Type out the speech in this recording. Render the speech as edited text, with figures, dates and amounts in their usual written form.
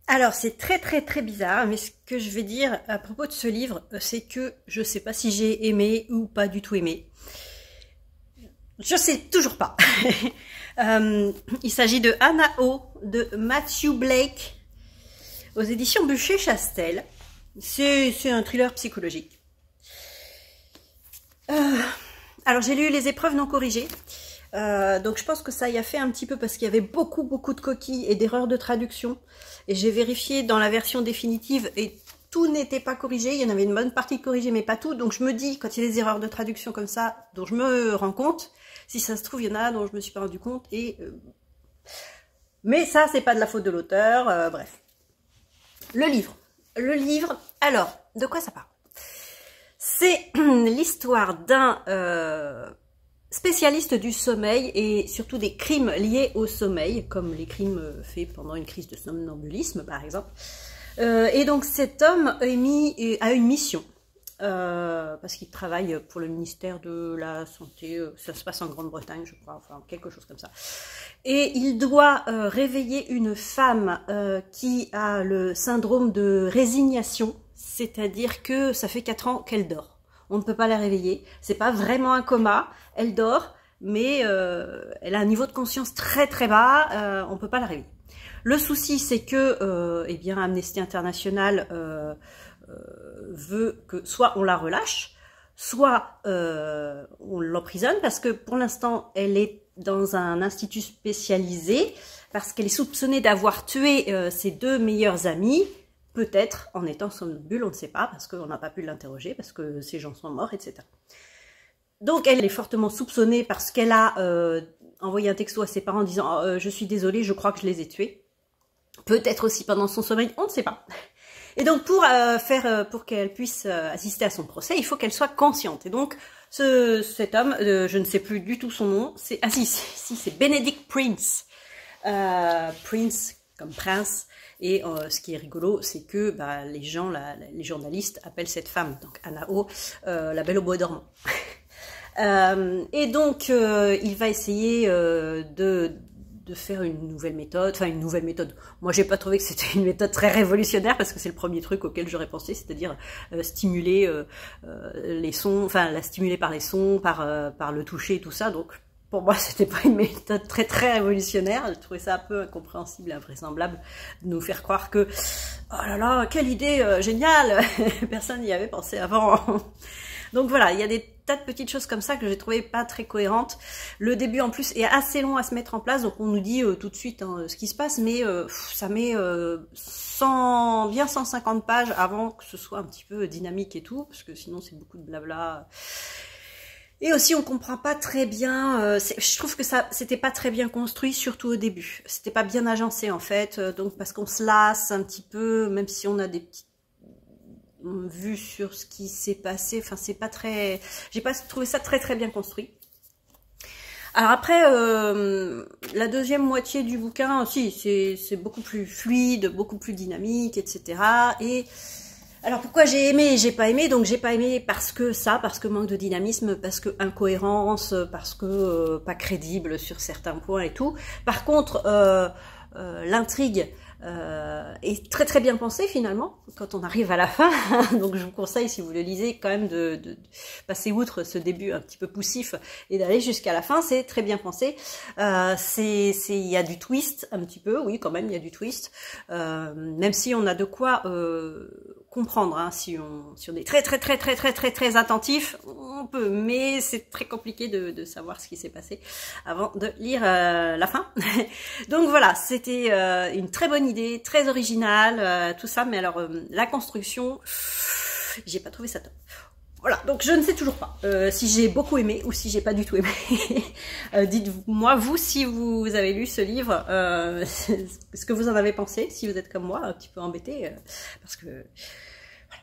Alors, c'est très bizarre, mais ce que je vais dire à propos de ce livre, c'est que je sais pas si j'ai aimé ou pas du tout aimé. Je sais toujours pas. Il s'agit de Anna-O de Matthew Blake aux éditions Buchet-Chastel. C'est un thriller psychologique. Alors, j'ai lu les épreuves non corrigées. Donc je pense que ça y a fait un petit peu parce qu'il y avait beaucoup de coquilles et d'erreurs de traduction. Et j'ai vérifié dans la version définitive et tout n'était pas corrigé. Il y en avait une bonne partie corrigée mais pas tout. Donc je me dis, quand il y a des erreurs de traduction comme ça, dont je me rends compte, si ça se trouve, il y en a dont je me suis pas rendu compte. Mais ça, c'est pas de la faute de l'auteur. Bref. Le livre, alors, de quoi ça parle? C'est l'histoire d'un... spécialiste du sommeil et surtout des crimes liés au sommeil, comme les crimes faits pendant une crise de somnambulisme par exemple. Et donc cet homme a une mission, parce qu'il travaille pour le ministère de la Santé, ça se passe en Grande-Bretagne je crois, enfin quelque chose comme ça. Et il doit réveiller une femme qui a le syndrome de résignation, c'est-à-dire que ça fait 4 ans qu'elle dort. On ne peut pas la réveiller. C'est pas vraiment un coma. Elle dort, mais elle a un niveau de conscience très bas. On peut pas la réveiller. Le souci, c'est que, eh bien, Amnesty International veut que soit on la relâche, soit on l'emprisonne, parce que pour l'instant, elle est dans un institut spécialisé, parce qu'elle est soupçonnée d'avoir tué ses 2 meilleurs amis. Peut-être en étant somnambule, on ne sait pas, parce qu'on n'a pas pu l'interroger, parce que ces gens sont morts, etc. Donc elle est fortement soupçonnée parce qu'elle a envoyé un texto à ses parents en disant je suis désolée, je crois que je les ai tués. Peut-être aussi pendant son sommeil, on ne sait pas. Et donc pour qu'elle puisse assister à son procès, il faut qu'elle soit consciente. Et donc cet homme, je ne sais plus du tout son nom, c'est c'est Benedict Prince. Prince comme prince. Et ce qui est rigolo, c'est que les gens, les journalistes appellent cette femme, donc Anna-O, la belle au bois dormant. Et donc, il va essayer de faire une nouvelle méthode, enfin une nouvelle méthode. Moi, j'ai pas trouvé que c'était une méthode très révolutionnaire parce que c'est le premier truc auquel j'aurais pensé, c'est-à-dire stimuler les sons, enfin la stimuler par les sons, par le toucher, tout ça. Donc pour moi, c'était pas une méthode très révolutionnaire. Je trouvais ça un peu incompréhensible et invraisemblable de nous faire croire que oh là là, quelle idée géniale, personne n'y avait pensé avant. Donc voilà, il y a des tas de petites choses comme ça que j'ai trouvé pas très cohérentes. Le début en plus est assez long à se mettre en place, donc on nous dit tout de suite ce qui se passe, mais ça met bien 150 pages avant que ce soit un petit peu dynamique et tout, parce que sinon c'est beaucoup de blabla. Et aussi, on comprend pas très bien. Je trouve que ça, c'était pas très bien construit, surtout au début. C'était pas bien agencé en fait, donc parce qu'on se lasse un petit peu, même si on a des petites vues sur ce qui s'est passé. Enfin, c'est pas très. J'ai pas trouvé ça très bien construit. Alors après, la deuxième moitié du bouquin aussi, c'est beaucoup plus fluide, beaucoup plus dynamique, etc. Et alors pourquoi j'ai aimé et j'ai pas aimé? Donc j'ai pas aimé parce que manque de dynamisme, parce que incohérence, parce que pas crédible sur certains points et tout. Par contre, l'intrigue est très bien pensée finalement quand on arrive à la fin. Donc je vous conseille, si vous le lisez, quand même de passer outre ce début un petit peu poussif et d'aller jusqu'à la fin. C'est très bien pensé. Il y a du twist un petit peu, oui quand même il y a du twist. Même si on a de quoi comprendre, hein, si on est très attentif, on peut, mais c'est très compliqué de savoir ce qui s'est passé avant de lire la fin. Donc voilà, c'était une très bonne idée, très originale, tout ça, mais alors la construction, j'ai pas trouvé ça top. Voilà, donc je ne sais toujours pas si j'ai beaucoup aimé ou si j'ai pas du tout aimé. Dites-moi, vous, si vous avez lu ce livre, ce que vous en avez pensé, si vous êtes comme moi, un petit peu embêté, parce que